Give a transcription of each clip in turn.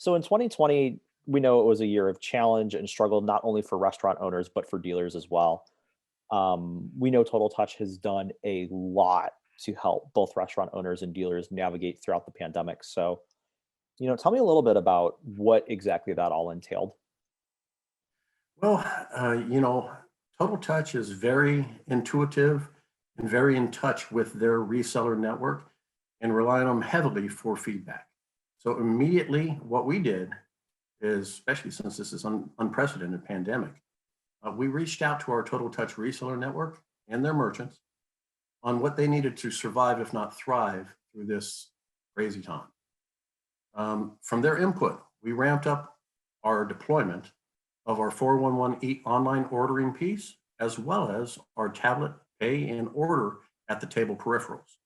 So in 2020, we know it was a year of challenge and struggle, not only for restaurant owners, but for dealers as well. We know Total Touch has done a lot to help both restaurant owners and dealers navigate throughout the pandemic. So, tell me a little bit about what exactly that all entailed. Well, you know, Total Touch is very intuitive and very in touch with their reseller network and rely on them heavily for feedback. So immediately, what we did is, especially since this is unprecedented pandemic, we reached out to our Total Touch reseller network and their merchants on what they needed to survive, if not thrive, through this crazy time. From their input, we ramped up our deployment of our 411 online ordering piece, as well as our tablet pay and order at the table peripherals.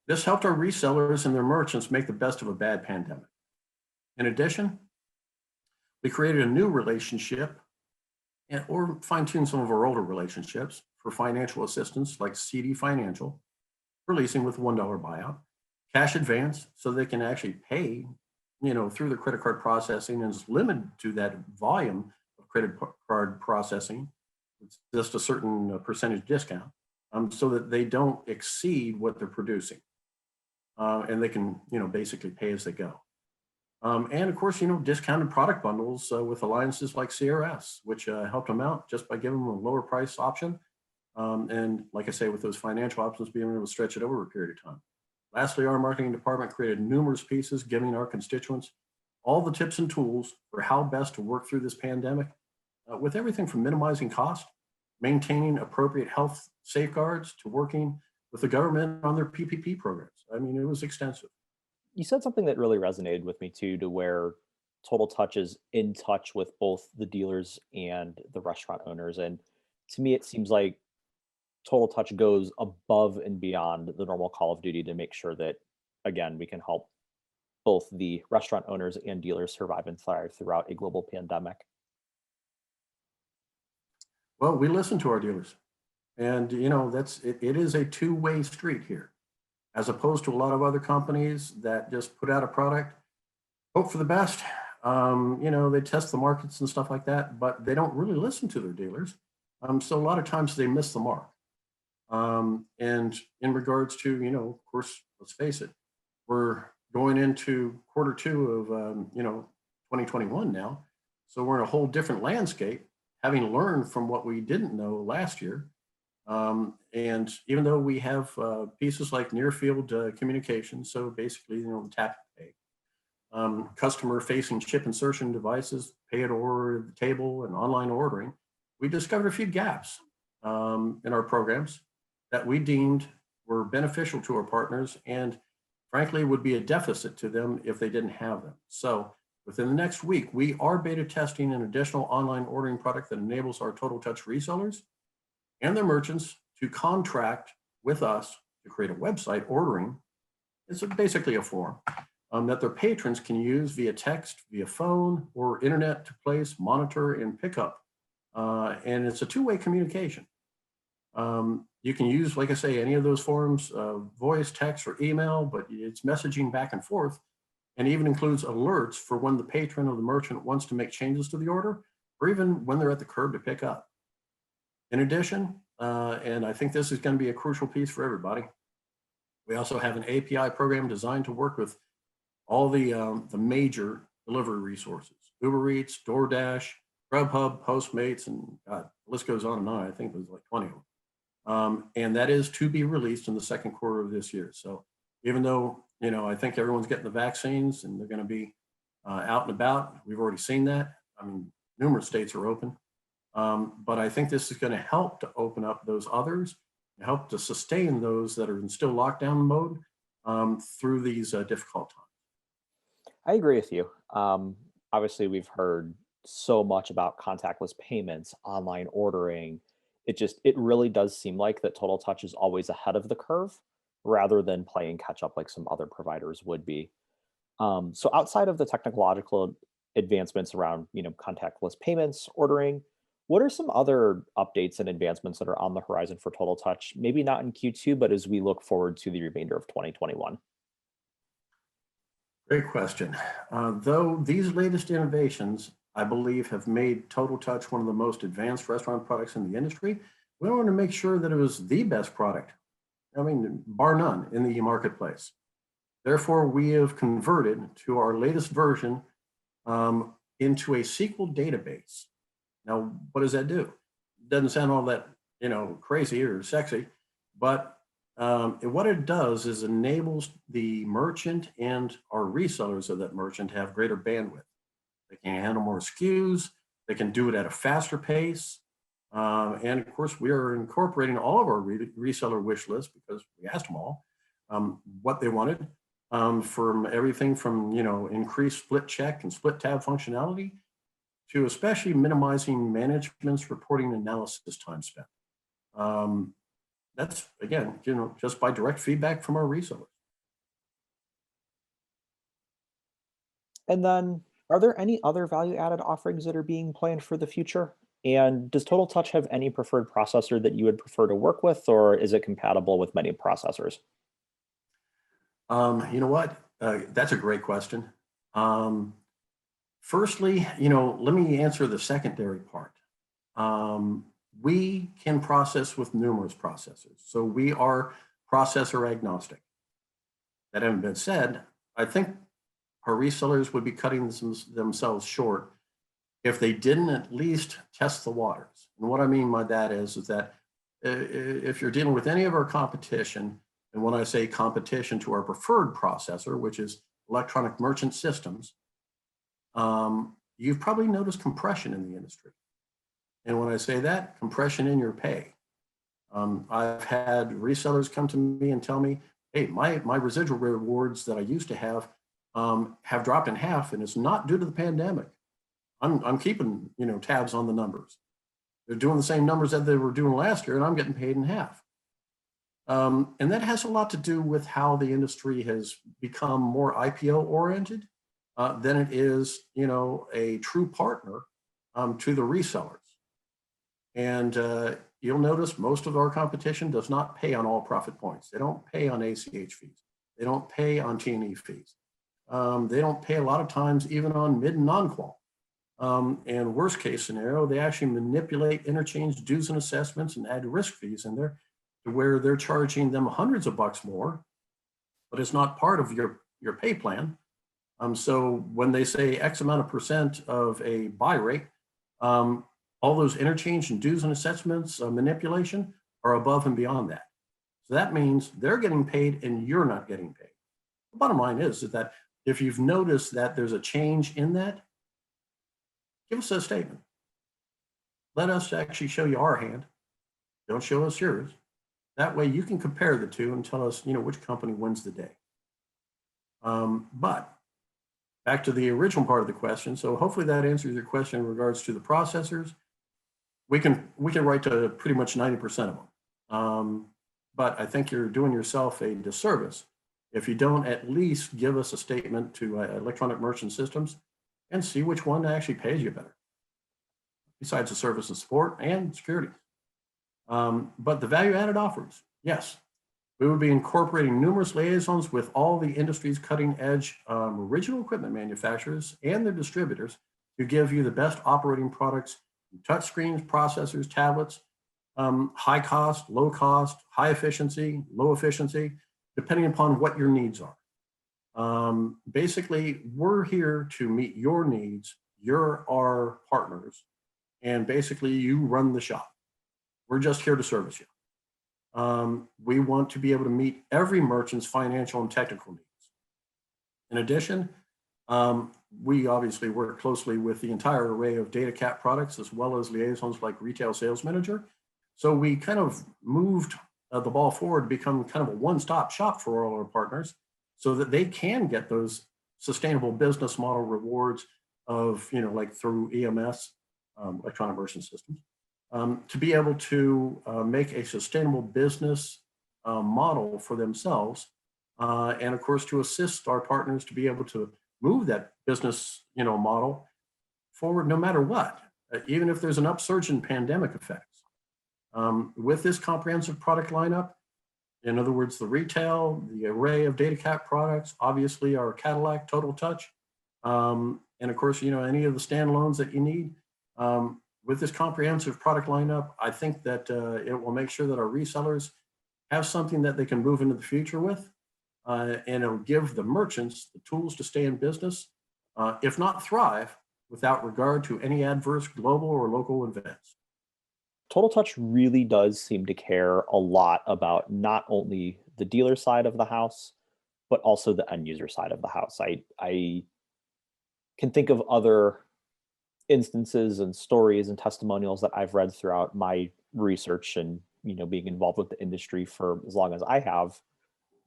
This helped our resellers and their merchants make the best of a bad pandemic. In addition, we created a new relationship or fine-tuned some of our older relationships for financial assistance like CD Financial, releasing with $1 buyout, cash advance so they can actually pay, through the credit card processing and is limited to that volume of card processing. It's just a certain percentage discount, so that they don't exceed what they're producing, and they can, basically pay as they go. And of course, discounted product bundles with alliances like CRS, which helped them out just by giving them a lower price option. And like I say, with those financial options, being able to stretch it over a period of time. Lastly, our marketing department created numerous pieces giving our constituents all the tips and tools for how best to work through this pandemic, with everything from minimizing cost, maintaining appropriate health safeguards, to working with the government on their PPP programs. I mean, it was extensive. You said something that really resonated with me too, to where Total Touch is in touch with both the dealers and the restaurant owners. And to me, it seems like Total Touch goes above and beyond the normal call of duty to make sure that, again, we can help both the restaurant owners and dealers survive and thrive throughout a global pandemic. Well, we listen to our dealers, and that's it. It is a two-way street here, as opposed to a lot of other companies that just put out a product, hope for the best. They test the markets and stuff like that, but they don't really listen to their dealers. So a lot of times they miss the mark. And in regards to, of course, let's face it, we're going into quarter two of, 2021 now. So we're in a whole different landscape, having learned from what we didn't know last year. And even though we have pieces like near field communication, so basically, tap and pay, customer facing chip insertion devices, pay at order, the table, and online ordering, we discovered a few gaps in our programs that we deemed were beneficial to our partners and frankly would be a deficit to them if they didn't have them. So within the next week, we are beta testing an additional online ordering product that enables our Total Touch resellers and their merchants to contract with us to create a website ordering. It's basically a form that their patrons can use via text, via phone, or internet to place, monitor, and pick up. And it's a two-way communication. You can use, like I say, any of those forms, voice, text, or email, but it's messaging back and forth, and even includes alerts for when the patron or the merchant wants to make changes to the order, or even when they're at the curb to pick up. In addition, and I think this is going to be a crucial piece for everybody, we also have an API program designed to work with all the major delivery resources: Uber Eats, DoorDash, Grubhub, Postmates, and God, the list goes on and on. I think there's like 20 of them. And that is to be released in the second quarter of this year. So even though, I think everyone's getting the vaccines and they're going to be out and about, we've already seen that. I mean, numerous states are open. But I think this is going to help to open up those others, help to sustain those that are in still lockdown mode through these difficult times. I agree with you. Obviously, we've heard so much about contactless payments, online ordering. It really does seem like that Total Touch is always ahead of the curve rather than playing catch up like some other providers would be. So outside of the technological advancements around, contactless payments, ordering, what are some other updates and advancements that are on the horizon for Total Touch? Maybe not in Q2, but as we look forward to the remainder of 2021. Great question. Though these latest innovations, I believe, have made Total Touch one of the most advanced restaurant products in the industry, we wanted to make sure that it was the best product. I mean, bar none in the marketplace. Therefore, we have converted to our latest version into a SQL database. Now, what does that do? Doesn't sound all that, crazy or sexy, but what it does is enables the merchant and our resellers of that merchant to have greater bandwidth. They can handle more SKUs. They can do it at a faster pace. And of course, we are incorporating all of our reseller wish lists because we asked them all what they wanted, from everything from increased split check and split tab functionality to especially minimizing management's reporting analysis time spent. That's again, just by direct feedback from our resellers. And then, are there any other value-added offerings that are being planned for the future? And does Total Touch have any preferred processor that you would prefer to work with, or is it compatible with many processors? You know what? That's a great question. Um, Firstly, let me answer the secondary part. We can process with numerous processors, so we are processor agnostic. That having been said, I think our resellers would be cutting themselves short if they didn't at least test the waters. And what I mean by that is that if you're dealing with any of our competition, and when I say competition to our preferred processor, which is electronic merchant systems, you've probably noticed compression in the industry. And when I say that, compression in your pay. I've had resellers come to me and tell me, hey, my residual rewards that I used to have dropped in half, and it's not due to the pandemic. I'm keeping tabs on the numbers. They're doing the same numbers that they were doing last year, and I'm getting paid in half. And that has a lot to do with how the industry has become more IPO oriented than it is, a true partner to the resellers. And you'll notice most of our competition does not pay on all profit points. They don't pay on ACH fees. They don't pay on T&E fees. They don't pay a lot of times even on mid and non-qual. And worst case scenario, they actually manipulate interchange dues and assessments and add risk fees in there to where they're charging them hundreds of bucks more, but it's not part of your pay plan. So when they say X amount of percent of a buy rate, all those interchange and dues and assessments manipulation are above and beyond that. So that means they're getting paid and you're not getting paid. The bottom line is that if you've noticed that there's a change in that, give us a statement. Let us actually show you our hand. Don't show us yours. That way you can compare the two and tell us, which company wins the day. But back to the original part of the question. So hopefully that answers your question in regards to the processors. We can write to pretty much 90% of them. But I think you're doing yourself a disservice if you don't at least give us a statement to electronic merchant systems and see which one actually pays you better, besides the service and support and security. But the value-added offers, yes, we would be incorporating numerous liaisons with all the industry's cutting-edge original equipment manufacturers and their distributors to give you the best operating products, touchscreens, processors, tablets, high cost, low cost, high efficiency, low efficiency, depending upon what your needs are. Basically, we're here to meet your needs. You're our partners, and basically you run the shop. We're just here to service you. We want to be able to meet every merchant's financial and technical needs. In addition, we obviously work closely with the entire array of DataCat products as well as liaisons like Retail Sales Manager. So we kind of moved the ball forward to become kind of a one-stop shop for all our partners so that they can get those sustainable business model rewards of, like through EMS, electronic merchant systems, to be able to make a sustainable business model for themselves. And of course, to assist our partners to be able to move that business model forward no matter what, even if there's an upsurge in pandemic effects. With this comprehensive product lineup, In other words, the retail, the array of DataCat products, obviously our Cadillac Total Touch, and of course, any of the standalones that you need. With this comprehensive product lineup, I think that it will make sure that our resellers have something that they can move into the future with, and it'll give the merchants the tools to stay in business, if not thrive, without regard to any adverse global or local events. Total Touch really does seem to care a lot about not only the dealer side of the house, but also the end user side of the house. I can think of other instances and stories and testimonials that I've read throughout my research and being involved with the industry for as long as I have,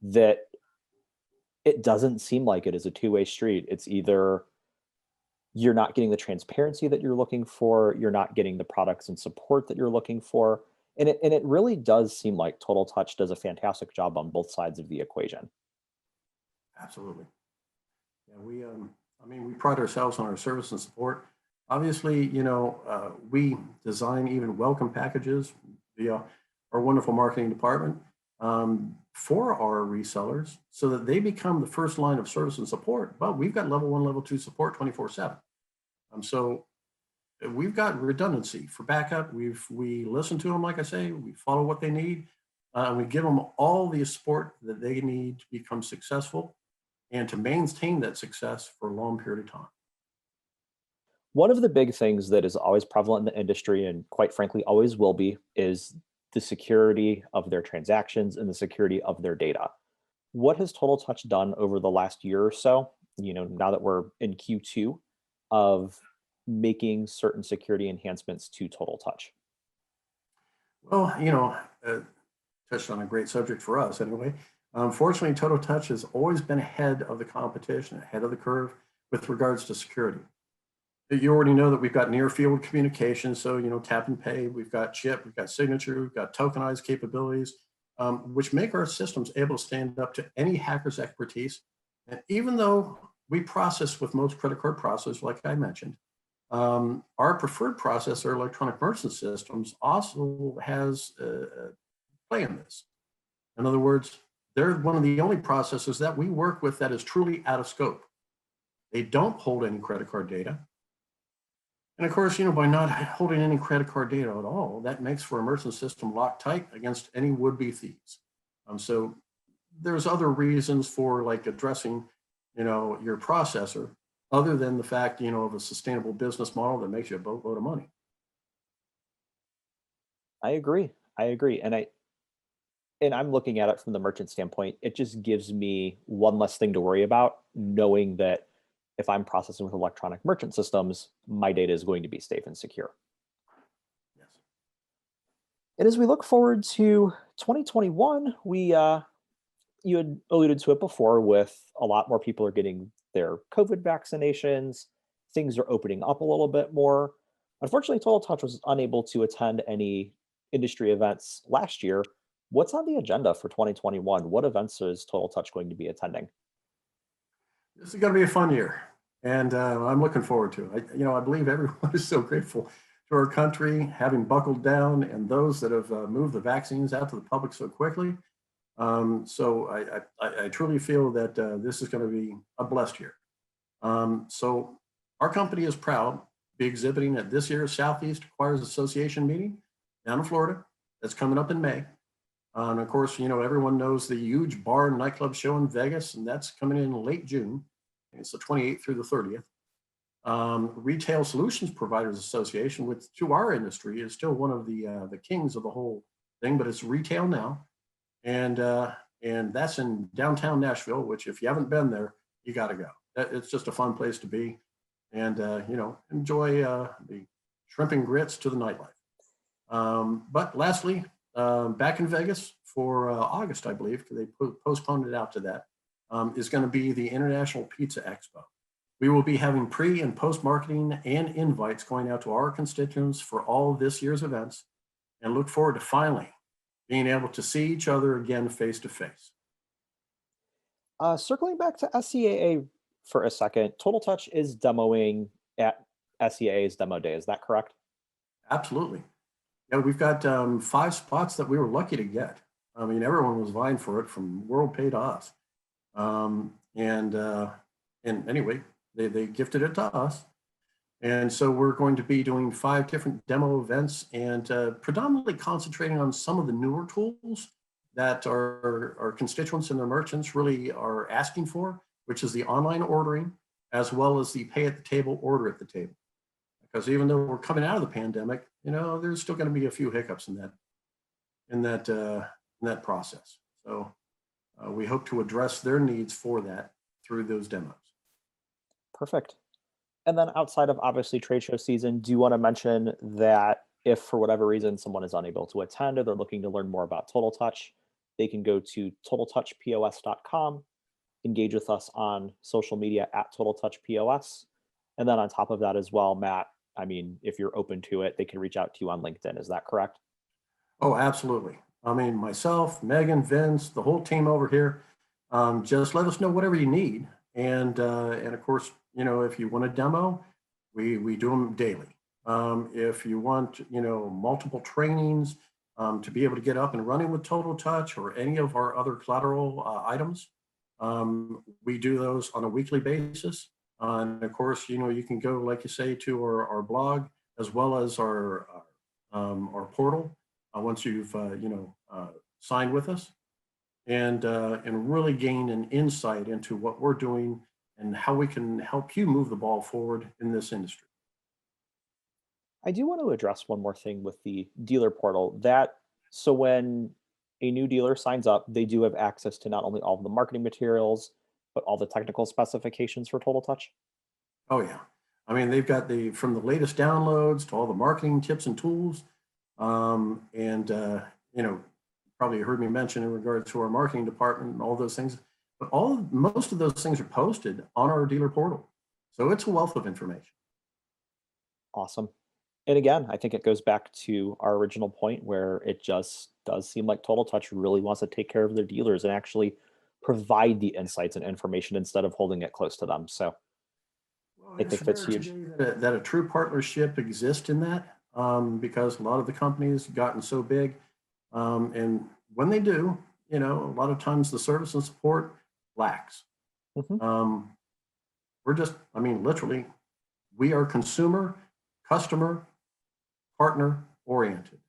that it doesn't seem like it is a two-way street. It's either you're not getting the transparency that you're looking for, you're not getting the products and support that you're looking for. And it really does seem like Total Touch does a fantastic job on both sides of the equation. Absolutely. Yeah, I mean, we pride ourselves on our service and support. Obviously, we design even welcome packages via our wonderful marketing department, for our resellers so that they become the first line of service and support. But we've got level one, level two support 24/7. So we've got redundancy for backup. We listen to them, like I say, we follow what they need, and we give them all the support that they need to become successful and to maintain that success for a long period of time. One of the big things that is always prevalent in the industry, and quite frankly always will be, is the security of their transactions and the security of their data. What has Total Touch done over the last year or so, now that we're in Q2, of making certain security enhancements to Total Touch? Well, touched on a great subject for us anyway. Fortunately, Total Touch has always been ahead of the competition, ahead of the curve with regards to security. You already know that we've got near field communication. So, tap and pay, we've got chip, we've got signature, we've got tokenized capabilities, which make our systems able to stand up to any hacker's expertise. And even though we process with most credit card processors, like I mentioned, our preferred processor, electronic merchant systems, also has a play in this. In other words, they're one of the only processors that we work with that is truly out of scope. They don't hold any credit card data. And of course, by not holding any credit card data at all, that makes for a merchant system locked tight against any would-be thieves. So there's other reasons for like addressing, your processor, other than the fact, of a sustainable business model that makes you a boatload of money. I agree. I agree. And I'm looking at it from the merchant standpoint. It just gives me one less thing to worry about, knowing that if I'm processing with electronic merchant systems, my data is going to be safe and secure. Yes. And as we look forward to 2021, you had alluded to it before, with a lot more people are getting their COVID vaccinations. Things are opening up a little bit more. Unfortunately, Total Touch was unable to attend any industry events last year. What's on the agenda for 2021? What events is Total Touch going to be attending? This is going to be a fun year, and I'm looking forward to it. I believe everyone is so grateful to our country having buckled down, and those that have moved the vaccines out to the public so quickly. So I truly feel that this is going to be a blessed year. So our company is proud to be exhibiting at this year's Southeast Acquirers Association meeting down in Florida. That's coming up in May. And of course, everyone knows the huge bar and nightclub show in Vegas, and that's coming in late June. It's the 28th through the 30th. Retail Solutions Providers Association, which to our industry is still one of the kings of the whole thing, but it's retail now, and that's in downtown Nashville. Which, if you haven't been there, you got to go. It's just a fun place to be, and enjoy the shrimp and grits to the nightlife. But lastly, back in Vegas for August, I believe, because they postponed it out to that, is going to be the International Pizza Expo. We will be having pre and post marketing and invites going out to our constituents for all of this year's events, and look forward to finally being able to see each other again face to face. Circling back to SCAA for a second, Total Touch is demoing at SCAA's demo day. Is that correct? Absolutely. Yeah, we've got 5 spots that we were lucky to get. I mean, everyone was vying for it from WorldPay to us. And anyway, they gifted it to us. And so we're going to be doing 5 different demo events and predominantly concentrating on some of the newer tools that our constituents and their merchants really are asking for, which is the online ordering, as well as the pay at the table, order at the table. Because even though we're coming out of the pandemic, there's still going to be a few hiccups in that process. So we hope to address their needs for that through those demos. Perfect. And then outside of obviously trade show season, do you want to mention that if for whatever reason someone is unable to attend or they're looking to learn more about Total Touch, they can go to totaltouchpos.com, engage with us on social media at Total Touch POS. And then on top of that as well, Matt, I mean, if you're open to it, they can reach out to you on LinkedIn. Is that correct? Oh, absolutely. I mean, myself, Megan, Vince, the whole team over here, just let us know whatever you need. And of course, if you want a demo, we do them daily. If you want, multiple trainings to be able to get up and running with Total Touch or any of our other collateral items, we do those on a weekly basis. And of course, you can go, like you say, to our blog as well as our portal once you've signed with us, and really gain an insight into what we're doing and how we can help you move the ball forward in this industry. I do want to address one more thing with the dealer portal. So when a new dealer signs up, they do have access to not only all of the marketing materials, but all the technical specifications for Total Touch. Oh yeah, I mean they've got from the latest downloads to all the marketing tips and tools, and probably heard me mention in regards to our marketing department and all those things. But most of those things are posted on our dealer portal, so it's a wealth of information. Awesome. And again, I think it goes back to our original point where it just does seem like Total Touch really wants to take care of their dealers and actually provide the insights and information instead of holding it close to them. So Well, I it's think that's rare huge. today that a true partnership exists in that, because a lot of the companies have gotten so big. And when they do, a lot of times the service and support lacks. Mhm. Um, I mean, literally, we are consumer, customer, partner oriented.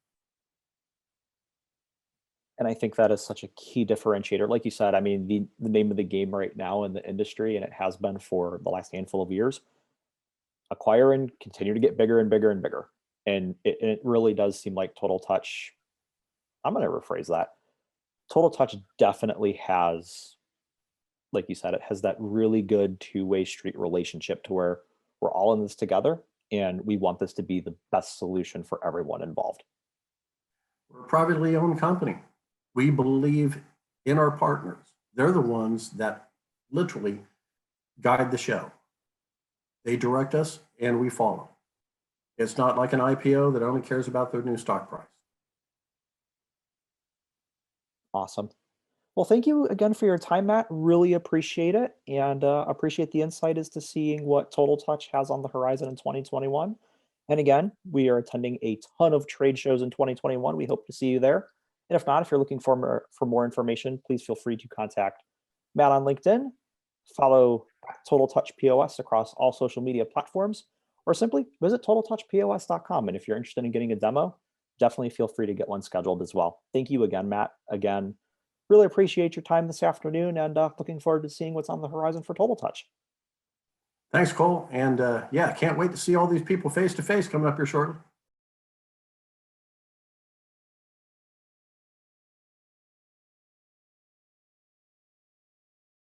And I think that is such a key differentiator. Like you said, I mean, the name of the game right now in the industry, and it has been for the last handful of years, acquire and continue to get bigger and bigger and bigger. And it really does seem like Total Touch, I'm going to rephrase that. Total Touch definitely has, like you said, it has that really good two-way street relationship to where we're all in this together and we want this to be the best solution for everyone involved. We're a privately owned company. We believe in our partners. They're the ones that literally guide the show. They direct us and we follow. It's not like an IPO that only cares about their new stock price. Awesome. Well, thank you again for your time, Matt. Really appreciate it, and appreciate the insight as to seeing what Total Touch has on the horizon in 2021. And again, we are attending a ton of trade shows in 2021. We hope to see you there. And if not, if you're looking for more information, please feel free to contact Matt on LinkedIn, follow Total Touch POS across all social media platforms, or simply visit totaltouchpos.com. And if you're interested in getting a demo, definitely feel free to get one scheduled as well. Thank you again, Matt. Again, really appreciate your time this afternoon, and looking forward to seeing what's on the horizon for Total Touch. Thanks, Cole. And yeah, can't wait to see all these people face to face coming up here shortly.